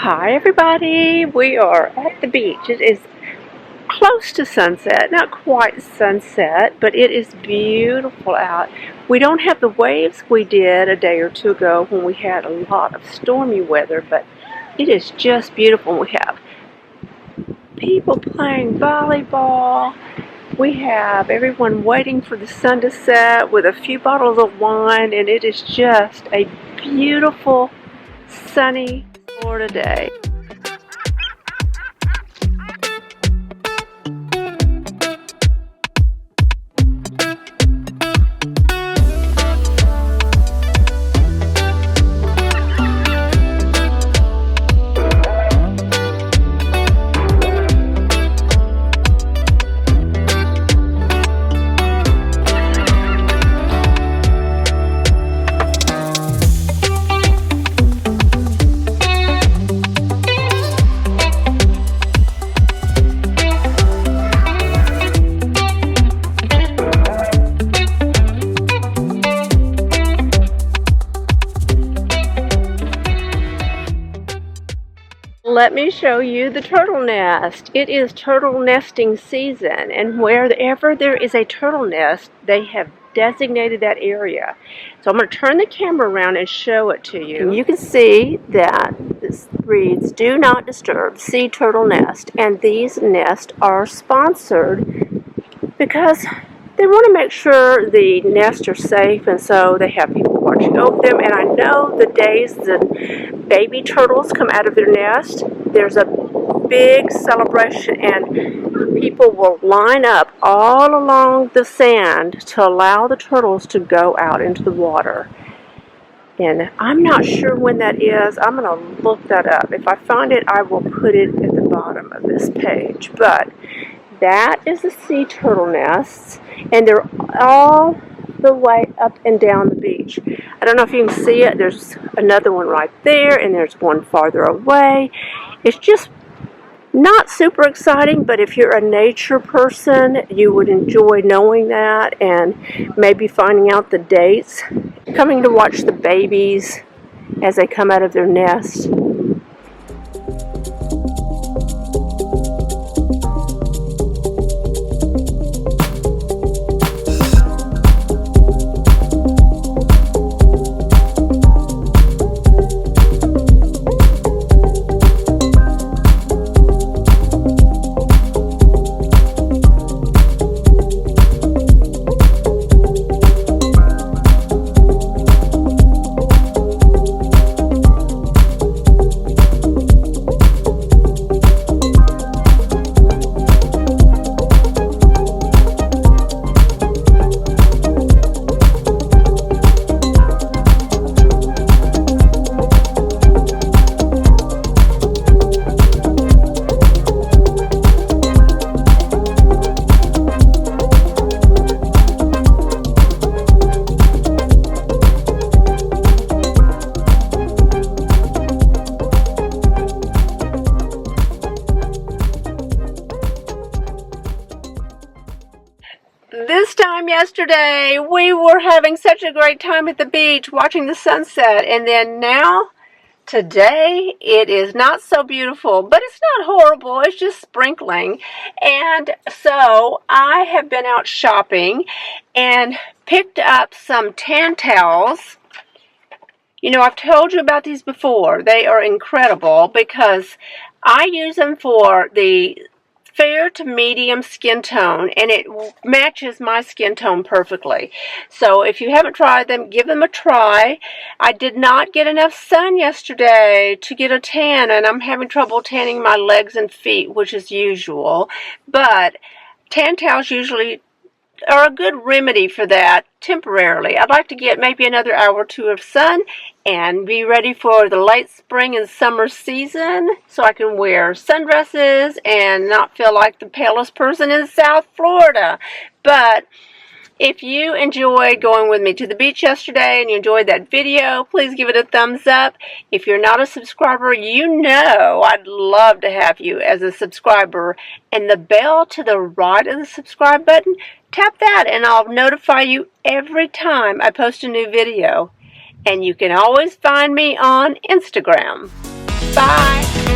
Hi everybody, we are at the beach. It is close to sunset, not quite sunset, but it is beautiful out. We don't have the waves we did a day or two ago when we had a lot of stormy weather, but it is just beautiful. We have people playing volleyball. We have everyone waiting for the sun to set with a few bottles of wine, and it is just a beautiful, sunny Florida day. Let me show you the turtle nest. It is turtle nesting season, and wherever there is a turtle nest, they have designated that area. So I'm going to turn the camera around and show it to you. And you can see that this reads, "Do not disturb sea turtle nest," and these nests are sponsored because they want to make sure the nests are safe, and so they have people watching over them. And I know the days that baby turtles come out of their nest, there's a big celebration, and people will line up all along the sand to allow the turtles to go out into the water. And I'm not sure when that is. I'm going to look that up. If I find it, I will put it at the bottom of this page. But that is the sea turtle nests, and they're all the way up and down the beach. I don't know if you can see it. There's another one right there, and there's one farther away. It's just not super exciting, but if you're a nature person, you would enjoy knowing that and maybe finding out the dates. Coming to watch the babies as they come out of their nest. This time yesterday, we were having such a great time at the beach watching the sunset, and then now, today, it is not so beautiful, but it's not horrible, it's just sprinkling. And so, I have been out shopping and picked up some tan towels. You know, I've told you about these before. They are incredible because I use them for the fair to medium skin tone, and it matches my skin tone perfectly. So if you haven't tried them, give them a try. I did not get enough sun yesterday to get a tan, and I'm having trouble tanning my legs and feet, which is usual. But tan towels usually are a good remedy for that temporarily. I'd like to get maybe another hour or two of sun and be ready for the late spring and summer season so I can wear sundresses and not feel like the palest person in South Florida. But if you enjoyed going with me to the beach yesterday and you enjoyed that video, please give it a thumbs up. If you're not a subscriber, you know I'd love to have you as a subscriber. And the bell to the right of the subscribe button, tap that and I'll notify you every time I post a new video. And you can always find me on Instagram. Bye!